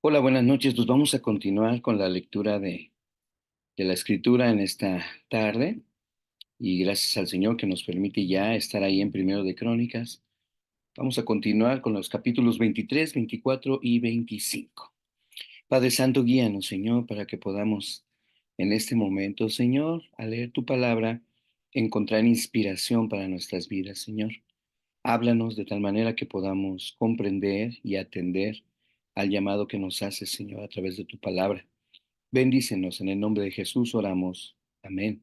Hola, buenas noches. Pues vamos a continuar con la lectura de la escritura en esta tarde y gracias al Señor que nos permite ya estar ahí en Primero de Crónicas. Vamos a continuar con los capítulos 23, 24 y 25. Padre Santo, guíanos, Señor, para que podamos en este momento, Señor, al leer tu palabra, encontrar inspiración para nuestras vidas, Señor. Háblanos de tal manera que podamos comprender y atender al llamado que nos hace, Señor, a través de tu palabra. Bendícenos, en el nombre de Jesús oramos. Amén.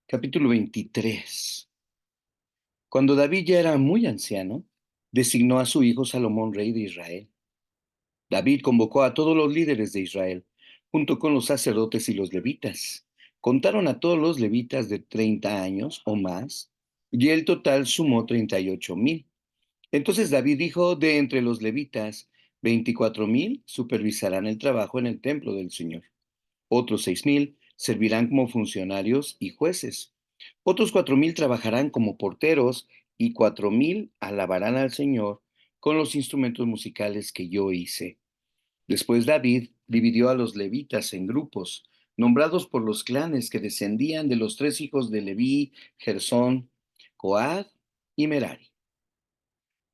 Capítulo 23. Cuando David ya era muy anciano, designó a su hijo Salomón rey de Israel. David convocó a todos los líderes de Israel, junto con los sacerdotes y los levitas. Contaron a todos los levitas de 30 años o más, y el total sumó 38,000. Entonces David dijo: de entre los levitas, 24,000 supervisarán el trabajo en el templo del Señor. Otros 6,000 servirán como funcionarios y jueces. Otros 4,000 trabajarán como porteros y 4,000 alabarán al Señor con los instrumentos musicales que yo hice. Después David dividió a los levitas en grupos, nombrados por los clanes que descendían de los tres hijos de Leví: Gersón, Coad y Merari.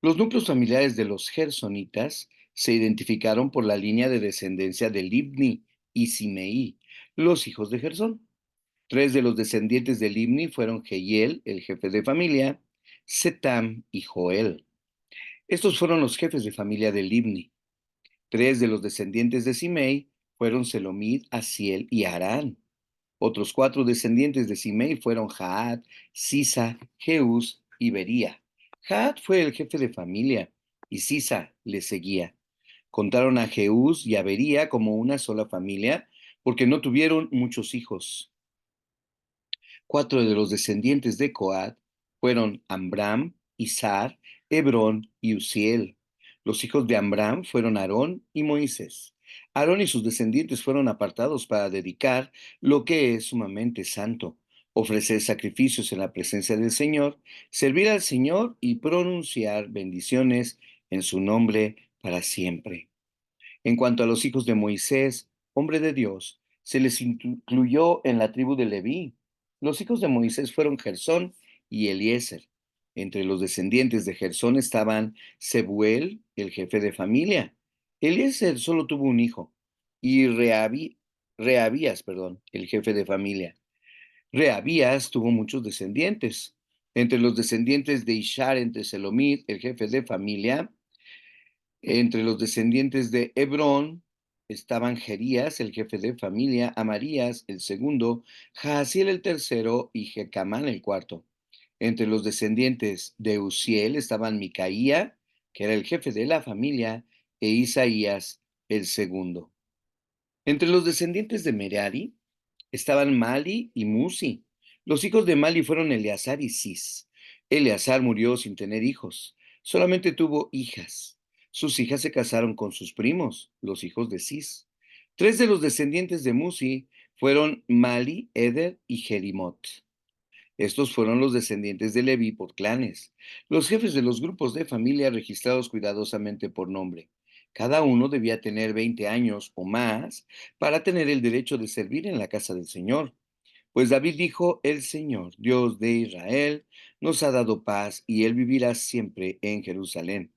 Los núcleos familiares de los gersonitas se identificaron por la línea de descendencia de Libni y Simeí, los hijos de Gersón. Tres de los descendientes de Libni fueron Jehiel, el jefe de familia, Setam y Joel. Estos fueron los jefes de familia de Libni. Tres de los descendientes de Simei fueron Selomid, Asiel y Harán. Otros cuatro descendientes de Simei fueron Jaat, Sisa, Jeús y Bería. Jaat fue el jefe de familia y Sisa le seguía. Contaron a Jeús y a Bería como una sola familia porque no tuvieron muchos hijos. Cuatro de los descendientes de Coat fueron Amram, Izar, Hebrón y Uziel. Los hijos de Amram fueron Aarón y Moisés. Aarón y sus descendientes fueron apartados para dedicar lo que es sumamente santo, ofrecer sacrificios en la presencia del Señor, servir al Señor y pronunciar bendiciones en su nombre para siempre. En cuanto a los hijos de Moisés, hombre de Dios, se les incluyó en la tribu de Leví. Los hijos de Moisés fueron Gersón y Eliezer. Entre los descendientes de Gersón estaban Sebuel, el jefe de familia. Eliezer solo tuvo un hijo, y Reabías, el jefe de familia. Reabías tuvo muchos descendientes. Entre los descendientes de Ishar, entre Selomit, el jefe de familia, entre los descendientes de Hebrón estaban Jerías, el jefe de familia, Amarías, el segundo, Jaasiel, el tercero, y Jecamán, el cuarto. Entre los descendientes de Uziel estaban Micaía, que era el jefe de la familia, e Isaías, el segundo. Entre los descendientes de Merari estaban Mali y Musi. Los hijos de Mali fueron Eleazar y Cis. Eleazar murió sin tener hijos, solamente tuvo hijas. Sus hijas se casaron con sus primos, los hijos de Cis. Tres de los descendientes de Musi fueron Mali, Eder y Jerimot. Estos fueron los descendientes de Leví por clanes, los jefes de los grupos de familia registrados cuidadosamente por nombre. Cada uno debía tener 20 años o más para tener el derecho de servir en la casa del Señor. Pues David dijo: el Señor, Dios de Israel, nos ha dado paz y él vivirá siempre en Jerusalén.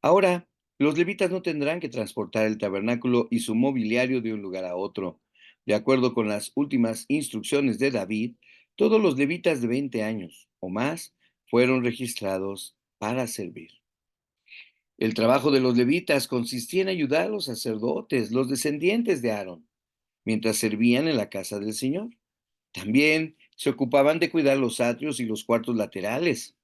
Ahora, los levitas no tendrán que transportar el tabernáculo y su mobiliario de un lugar a otro. De acuerdo con las últimas instrucciones de David, todos los levitas de 20 años o más fueron registrados para servir. El trabajo de los levitas consistía en ayudar a los sacerdotes, los descendientes de Aarón, mientras servían en la casa del Señor. También se ocupaban de cuidar los atrios y los cuartos laterales.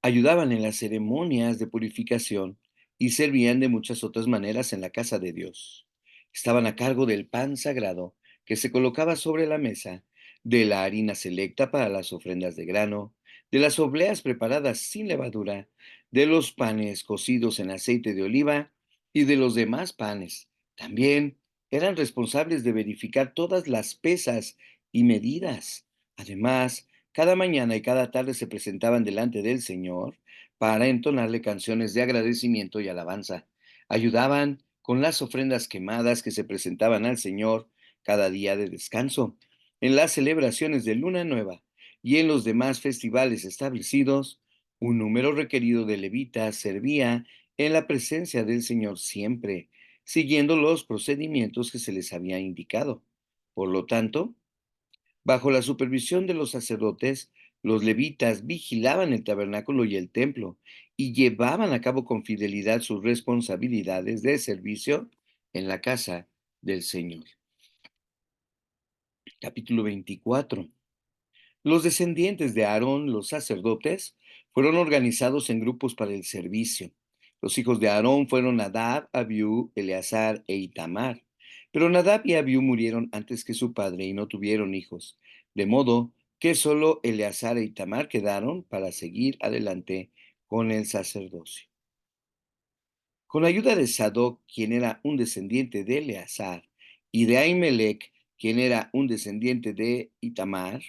Ayudaban en las ceremonias de purificación y servían de muchas otras maneras en la casa de Dios. Estaban a cargo del pan sagrado que se colocaba sobre la mesa, de la harina selecta para las ofrendas de grano, de las obleas preparadas sin levadura, de los panes cocidos en aceite de oliva y de los demás panes. También eran responsables de verificar todas las pesas y medidas. Además, cada mañana y cada tarde se presentaban delante del Señor para entonarle canciones de agradecimiento y alabanza. Ayudaban con las ofrendas quemadas que se presentaban al Señor cada día de descanso. En las celebraciones de Luna Nueva y en los demás festivales establecidos, un número requerido de levitas servía en la presencia del Señor siempre, siguiendo los procedimientos que se les había indicado. Por lo tanto, bajo la supervisión de los sacerdotes, los levitas vigilaban el tabernáculo y el templo y llevaban a cabo con fidelidad sus responsabilidades de servicio en la casa del Señor. Capítulo 24. Los descendientes de Aarón, los sacerdotes, fueron organizados en grupos para el servicio. Los hijos de Aarón fueron Nadab, Abiú, Eleazar e Itamar. Pero Nadab y Abiú murieron antes que su padre y no tuvieron hijos, de modo que solo Eleazar e Itamar quedaron para seguir adelante con el sacerdocio. Con la ayuda de Sadoc, quien era un descendiente de Eleazar, y de Ahimelech, quien era un descendiente de Itamar,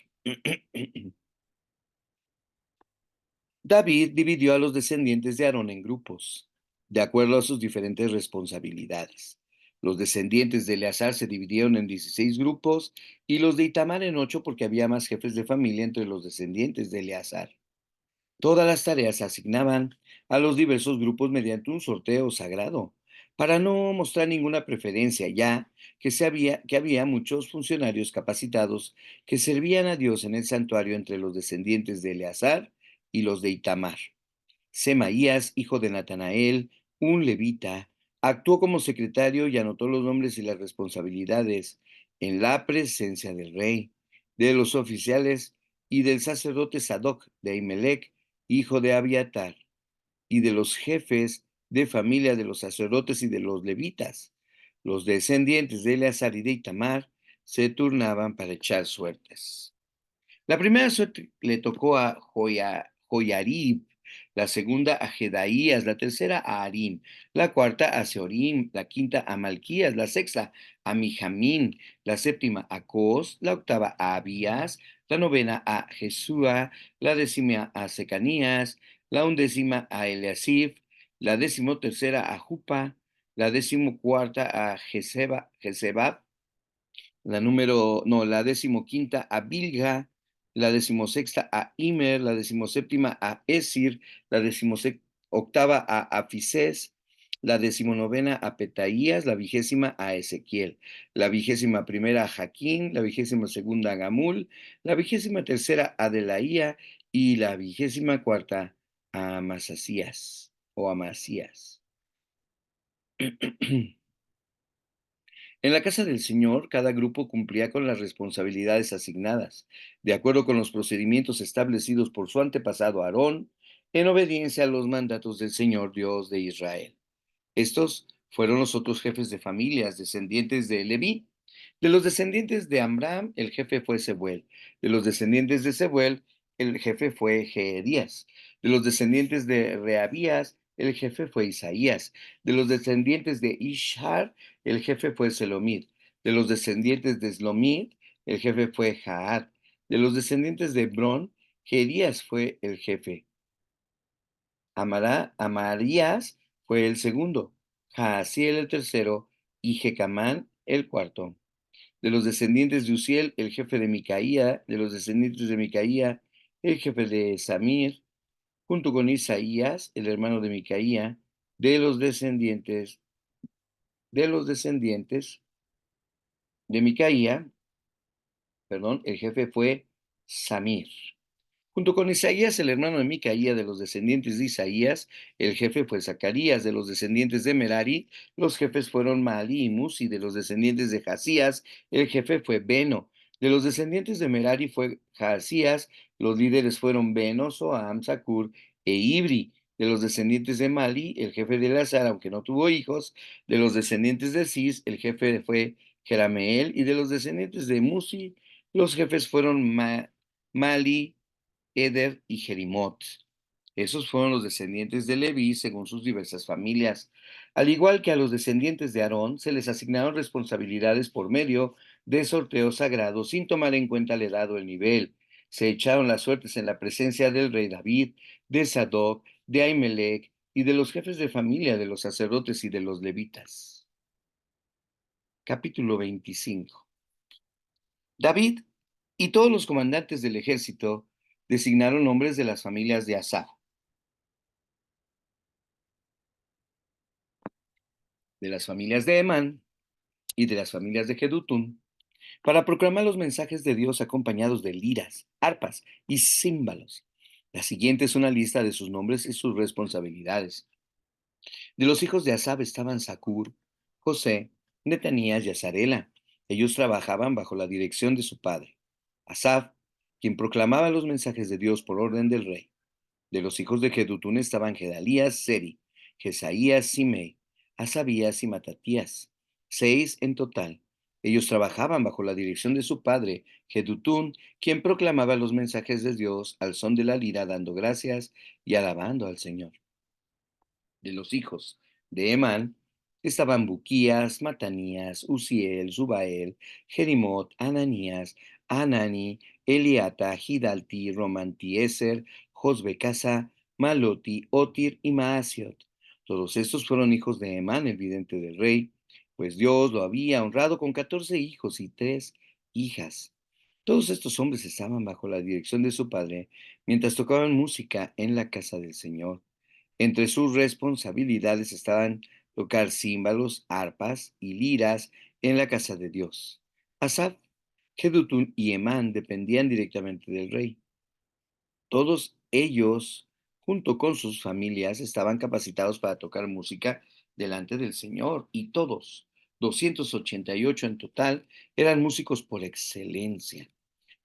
David dividió a los descendientes de Aarón en grupos, de acuerdo a sus diferentes responsabilidades. Los descendientes de Eleazar se dividieron en 16 grupos y los de Itamar en 8 porque había más jefes de familia entre los descendientes de Eleazar. Todas las tareas se asignaban a los diversos grupos mediante un sorteo sagrado, para no mostrar ninguna preferencia, ya que había muchos funcionarios capacitados que servían a Dios en el santuario entre los descendientes de Eleazar y los de Itamar. Semaías, hijo de Natanael, un levita, actuó como secretario y anotó los nombres y las responsabilidades en la presencia del rey, de los oficiales y del sacerdote Sadoc de Ahimelech, hijo de Abiatar, y de los jefes de familia de los sacerdotes y de los levitas. Los descendientes de Eleazar y de Itamar se turnaban para echar suertes. La primera suerte le tocó a Joyarib, la segunda a Jedaías, la tercera a Harim, la cuarta a Seorim, la quinta a Malquías, la sexta a Mijamín, la séptima a Cos, la octava a Abías, la novena a Jesúa, la décima a Secanías, la undécima a Eliasib, la decimotercera a Jupa, la decimocuarta a Jezebab, la decimoquinta a Bilga, la decimosexta a Imer, la decimoséptima a Esir, la decimoctava a Afises, la decimonovena a Petaías, la vigésima a Ezequiel, la vigésima primera a Jaquín, la vigésima segunda a Gamul, la vigésima tercera a Delaía y la vigésima cuarta a Amasías o Amasías. En la casa del Señor, cada grupo cumplía con las responsabilidades asignadas, de acuerdo con los procedimientos establecidos por su antepasado Aarón, en obediencia a los mandatos del Señor Dios de Israel. Estos fueron los otros jefes de familias, descendientes de Leví. De los descendientes de Amram, el jefe fue Sebuel. De los descendientes de Sebuel, el jefe fue Jeedías. De los descendientes de Reabías, el jefe fue Isaías. De los descendientes de Ishar, el jefe fue Selomid. De los descendientes de Slomid, el jefe fue Jaat. De los descendientes de Hebrón, Jeedías fue el jefe. Amarías fue el segundo, Jaasiel el tercero y Jecamán el cuarto. De los descendientes de Uziel, el jefe de Micaía, de los descendientes de Micaía, el jefe de Samir, junto con Isaías, el hermano de Micaía, de los descendientes de Micaía, perdón, el jefe fue Samir. Junto con Isaías, el hermano de Micaía, de los descendientes de Isaías, el jefe fue Zacarías, de los descendientes de Merari, los jefes fueron Mahali y Musi, de los descendientes de Jasías, el jefe fue Beno, de los descendientes de Merari fue Jasías, los líderes fueron Beno, Soam, Sakur e Ibri, de los descendientes de Mali, el jefe de Eleazar, aunque no tuvo hijos, de los descendientes de Cis, el jefe fue Jerameel, y de los descendientes de Musi, los jefes fueron Mali, Eder y Jerimot. Esos fueron los descendientes de Leví según sus diversas familias. Al igual que a los descendientes de Aarón, se les asignaron responsabilidades por medio de sorteo sagrado sin tomar en cuenta la edad o el nivel. Se echaron las suertes en la presencia del rey David, de Sadoc de Ahimelech y de los jefes de familia de los sacerdotes y de los levitas. Capítulo 25. David y todos los comandantes del ejército designaron hombres de las familias de Asaf, de las familias de Emán y de las familias de Jedutún, para proclamar los mensajes de Dios acompañados de liras, arpas y címbalos. La siguiente es una lista de sus nombres y sus responsabilidades. De los hijos de Asaf estaban Zacur, José, Netanías y Azarela. Ellos trabajaban bajo la dirección de su padre, Asaf, quien proclamaba los mensajes de Dios por orden del rey. De los hijos de Jedutún estaban Gedalías, Seri, Jesaías, Simei, Asabías y Matatías, 6 en total. Ellos trabajaban bajo la dirección de su padre, Jedutún, quien proclamaba los mensajes de Dios al son de la lira, dando gracias y alabando al Señor. De los hijos de Emán estaban Buquías, Matanías, Uziel, Zubael, Jerimot, Ananías, Anani, Eliata, Gidalti, Romantieser, Josbecasa, Maloti, Otir y Maasiot. Todos estos fueron hijos de Emán, el vidente del rey, pues Dios lo había honrado con 14 hijos y 3 hijas. Todos estos hombres estaban bajo la dirección de su padre mientras tocaban música en la casa del Señor. Entre sus responsabilidades estaban tocar címbalos, arpas y liras en la casa de Dios. Asaf, Jedutún y Emán dependían directamente del rey. Todos ellos, junto con sus familias, estaban capacitados para tocar música delante del Señor y todos, 288 en total, eran músicos por excelencia.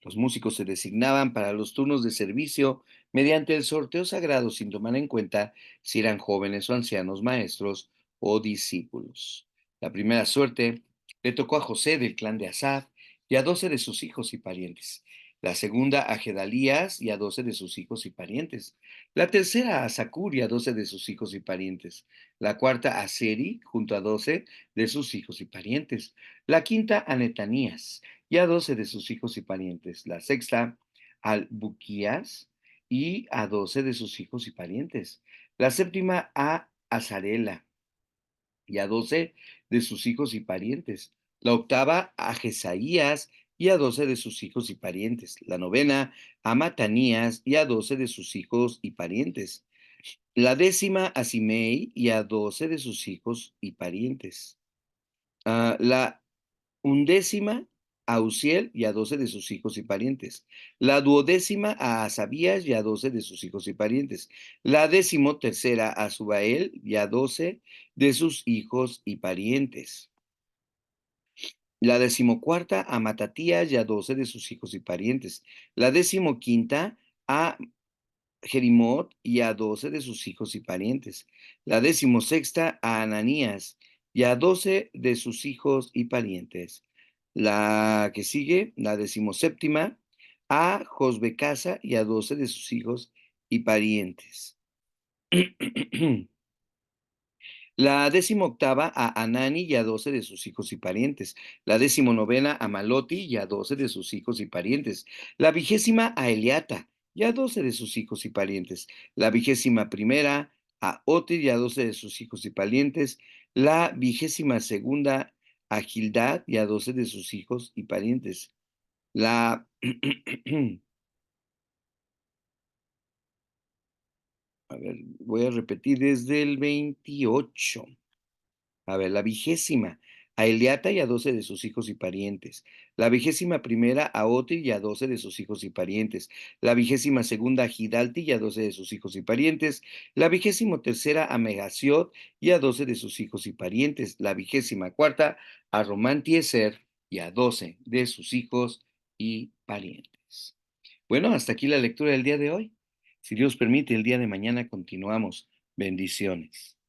Los músicos se designaban para los turnos de servicio mediante el sorteo sagrado sin tomar en cuenta si eran jóvenes o ancianos maestros o discípulos. La primera suerte le tocó a José del clan de Asaf y a 12 de sus hijos y parientes. La segunda a Gedalías y a 12 de sus hijos y parientes. La tercera a Zacur y a 12 de sus hijos y parientes. La cuarta a Seri junto a 12 de sus hijos y parientes. La quinta a Netanías y a 12 de sus hijos y parientes. La sexta, al Buquías y a 12 de sus hijos y parientes. La séptima, a Azarela y a 12 de sus hijos y parientes. La octava, a Jesaías y a 12 de sus hijos y parientes. La novena, a Matanías y a 12 de sus hijos y parientes. La décima, a Simei y a 12 de sus hijos y parientes. La undécima a Uziel y a 12 de sus hijos y parientes. La duodécima a Asabías y a 12 de sus hijos y parientes. La decimotercera a Subael y a 12 de sus hijos y parientes. La decimocuarta a Matatías y a 12 de sus hijos y parientes. La decimoquinta a Jerimot y a 12 de sus hijos y parientes. La decimosexta a Ananías y a 12 de sus hijos y parientes. La que sigue, la decimoséptima, a Josbecasa y a 12 de sus hijos y parientes. La decimoctava a Anani y a 12 de sus hijos y parientes. La decimonovena a Maloti y a 12 de sus hijos y parientes. La vigésima a Eliata y a 12 de sus hijos y parientes. La vigésima primera a Otir y a 12 de sus hijos y parientes. La vigésima segunda a Gildad y a 12 de sus hijos y parientes. La a ver, voy a repetir desde el 28. A ver, la vigésima, a Eliata y a 12 de sus hijos y parientes. La vigésima primera, a Otri y a 12 de sus hijos y parientes. La vigésima segunda, a Gidalti y a 12 de sus hijos y parientes. La vigésima tercera, a Megasiot y a 12 de sus hijos y parientes. La vigésima cuarta, a Romantieser y a 12 de sus hijos y parientes. Bueno, hasta aquí la lectura del día de hoy. Si Dios permite, el día de mañana continuamos. Bendiciones.